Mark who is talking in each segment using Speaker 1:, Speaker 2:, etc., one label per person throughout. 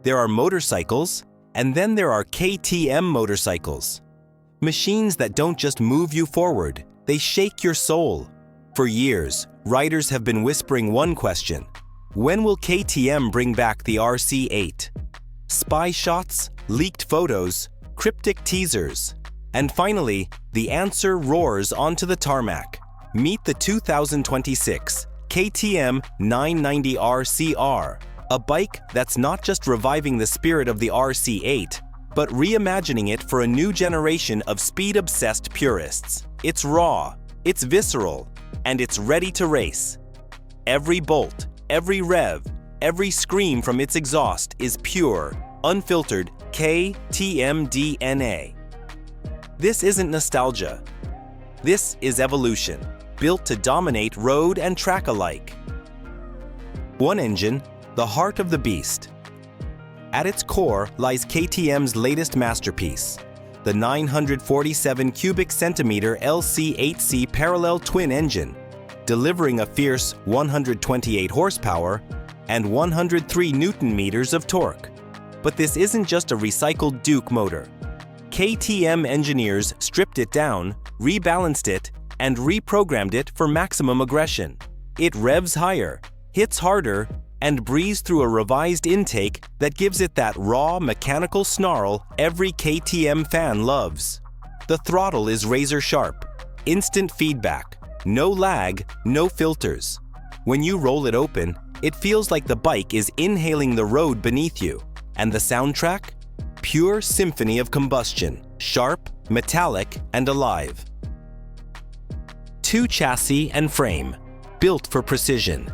Speaker 1: There are motorcycles, and then there are KTM motorcycles. Machines that don't just move you forward, they shake your soul. For years, riders have been whispering one question: when will KTM bring back the RC8? Spy shots, leaked photos, cryptic teasers. And finally, the answer roars onto the tarmac. Meet the 2026 KTM 990R CR, a bike that's not just reviving the spirit of the RC8, but reimagining it for a new generation of speed-obsessed purists. It's raw, it's visceral, and it's ready to race. Every bolt, every rev, every scream from its exhaust is pure, unfiltered KTM DNA. This isn't nostalgia. This is evolution, built to dominate road and track alike. One engine, the heart of the beast. At its core lies KTM's latest masterpiece, the 947 cubic centimeter LC8C parallel twin engine, delivering a fierce 128 horsepower and 103 Newton-meters of torque. But this isn't just a recycled Duke motor. KTM engineers stripped it down, rebalanced it, and reprogrammed it for maximum aggression. It revs higher, hits harder, and breathes through a revised intake that gives it that raw mechanical snarl every KTM fan loves. The throttle is razor sharp, instant feedback, no lag, no filters. When you roll it open, it feels like the bike is inhaling the road beneath you. And the soundtrack? Pure symphony of combustion, sharp, metallic, and alive. Two chassis and frame, built for precision.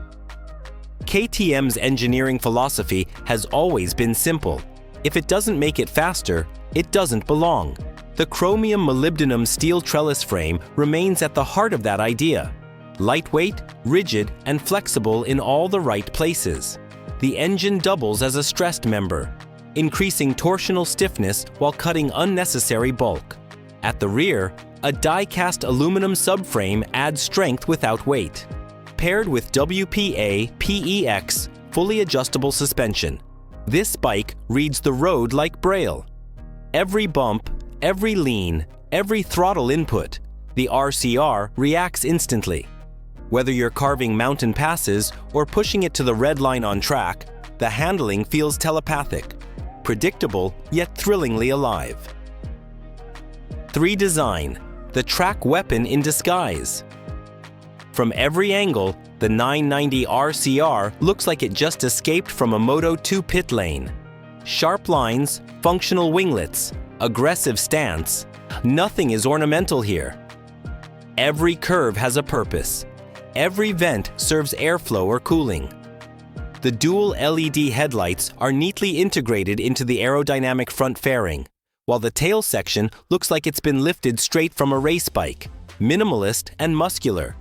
Speaker 1: KTM's engineering philosophy has always been simple. If it doesn't make it faster, it doesn't belong. The chromium molybdenum steel trellis frame remains at the heart of that idea. Lightweight, rigid, and flexible in all the right places. The engine doubles as a stressed member, increasing torsional stiffness while cutting unnecessary bulk. At the rear, a die-cast aluminum subframe adds strength without weight, paired with WPA-PEX fully adjustable suspension. This bike reads the road like Braille. Every bump, every lean, every throttle input, the RCR reacts instantly. Whether you're carving mountain passes or pushing it to the red line on track, the handling feels telepathic, predictable yet thrillingly alive. 3 Design, the track weapon in disguise. From every angle, the 990 RCR looks like it just escaped from a Moto 2 pit lane. Sharp lines, functional winglets, aggressive stance, nothing is ornamental here. Every curve has a purpose. Every vent serves airflow or cooling. The dual LED headlights are neatly integrated into the aerodynamic front fairing, while the tail section looks like it's been lifted straight from a race bike, minimalist and muscular.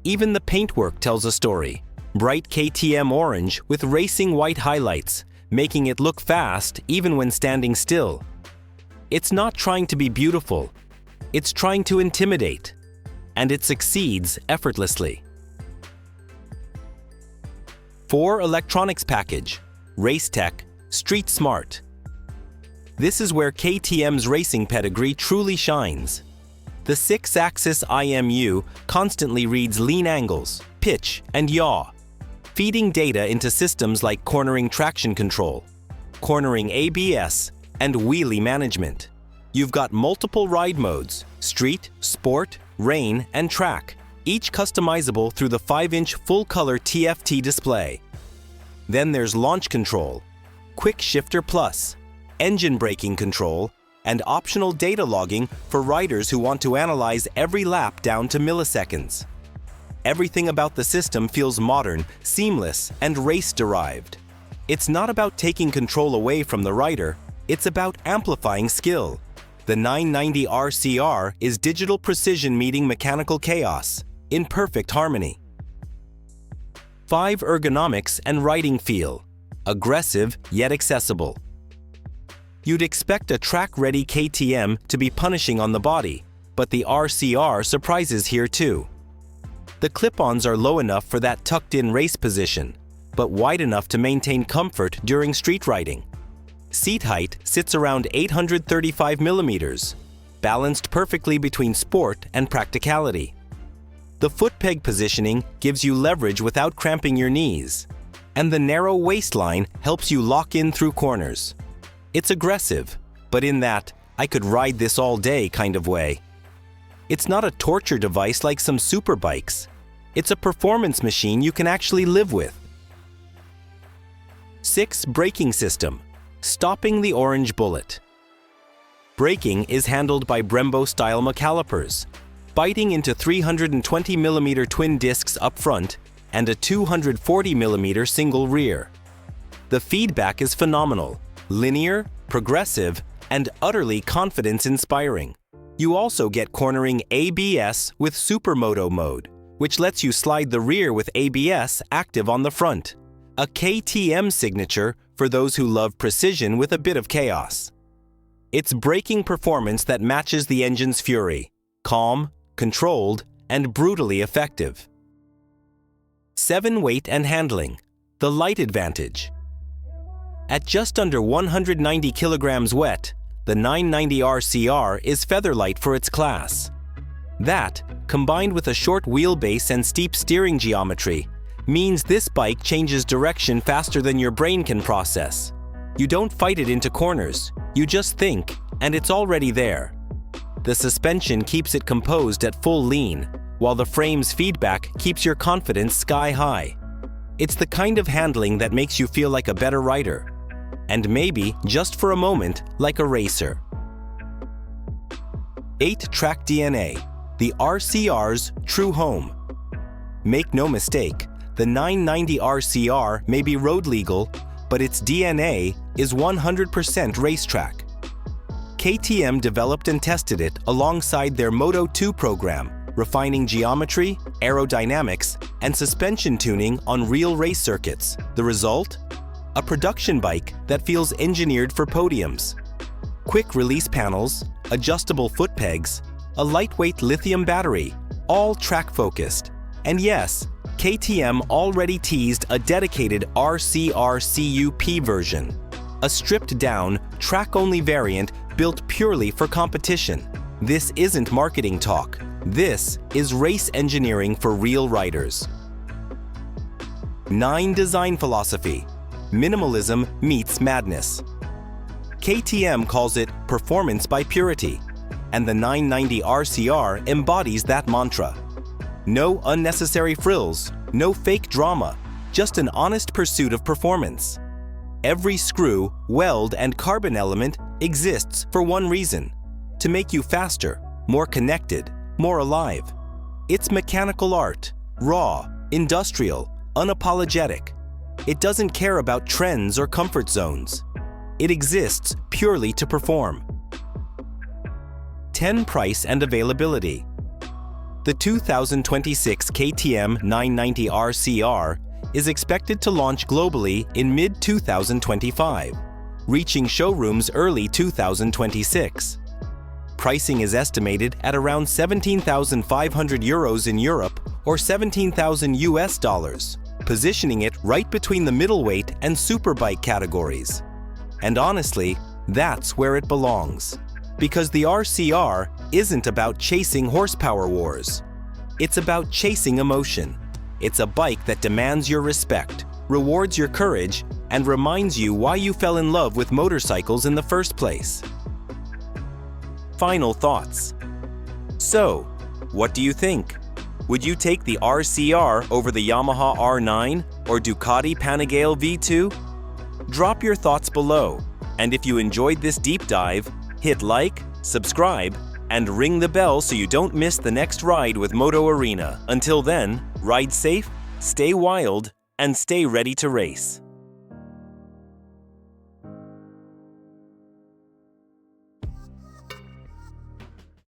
Speaker 1: Even the paintwork tells a story. Bright KTM orange with racing white highlights, making it look fast even when standing still. It's not trying to be beautiful, it's trying to intimidate. And it succeeds effortlessly. 4 Electronics package, Race Tech, Street Smart. This is where KTM's racing pedigree truly shines. The 6-axis IMU constantly reads lean angles, pitch, and yaw, feeding data into systems like cornering traction control, cornering ABS, and wheelie management. You've got multiple ride modes, street, sport, rain, and track, each customizable through the 5-inch full-color TFT display. Then there's launch control, quick shifter plus, engine braking control, and optional data logging for riders who want to analyze every lap down to milliseconds. Everything about the system feels modern, seamless, and race-derived. It's not about taking control away from the rider, it's about amplifying skill. The 990 RCR is digital precision meeting mechanical chaos, in perfect harmony. 5 Ergonomics and riding feel, aggressive yet accessible. You'd expect a track-ready KTM to be punishing on the body, but the RCR surprises here too. The clip-ons are low enough for that tucked-in race position, but wide enough to maintain comfort during street riding. Seat height sits around 835 millimeters, balanced perfectly between sport and practicality. The foot peg positioning gives you leverage without cramping your knees, and the narrow waistline helps you lock in through corners. It's aggressive, but in that "I could ride this all day" kind of way. It's not a torture device like some superbikes. It's a performance machine you can actually live with. 6. Braking system. Stopping the orange bullet. Braking is handled by Brembo-style McCalipers, biting into 320mm twin discs up front and a 240mm single rear. The feedback is phenomenal, linear, progressive, and utterly confidence-inspiring. You also get cornering ABS with Supermoto mode, which lets you slide the rear with ABS active on the front. A KTM signature for those who love precision with a bit of chaos. It's braking performance that matches the engine's fury: calm, controlled, and brutally effective. 7. Weight and handling. The light advantage. At just under 190 kilograms wet, the 990 RCR is featherlight for its class. That, combined with a short wheelbase and steep steering geometry, means this bike changes direction faster than your brain can process. You don't fight it into corners, you just think, and it's already there. The suspension keeps it composed at full lean, while the frame's feedback keeps your confidence sky high. It's the kind of handling that makes you feel like a better rider, and maybe, just for a moment, like a racer. 8. Track DNA. The RCR's true home. Make no mistake, the 990 RCR may be road legal, but its DNA is 100% racetrack. KTM developed and tested it alongside their Moto 2 program, refining geometry, aerodynamics, and suspension tuning on real race circuits. The result? A production bike that feels engineered for podiums. Quick release panels, adjustable foot pegs, a lightweight lithium battery, all track-focused. And yes, KTM already teased a dedicated RCR CUP version, a stripped-down, track-only variant built purely for competition. This isn't marketing talk. This is race engineering for real riders. 9. Design philosophy. Minimalism meets madness. KTM calls it performance by purity, and the 990 RCR embodies that mantra. No unnecessary frills, no fake drama, just an honest pursuit of performance. Every screw, weld, and carbon element exists for one reason: to make you faster, more connected, more alive. It's mechanical art, raw, industrial, unapologetic. It doesn't care about trends or comfort zones. It exists purely to perform. 10. Price and availability. The 2026 KTM 990 RCR is expected to launch globally in mid-2025, reaching showrooms early 2026. Pricing is estimated at around €17,500 in Europe or $17,000, positioning it right between the middleweight and superbike categories. And honestly, that's where it belongs. Because the RCR isn't about chasing horsepower wars. It's about chasing emotion. It's a bike that demands your respect, rewards your courage, and reminds you why you fell in love with motorcycles in the first place. Final thoughts. So, what do you think? Would you take the RCR over the Yamaha R9 or Ducati Panigale V2? Drop your thoughts below, and if you enjoyed this deep dive, hit like, subscribe, and ring the bell so you don't miss the next ride with Moto Arena. Until then, ride safe, stay wild, and stay ready to race.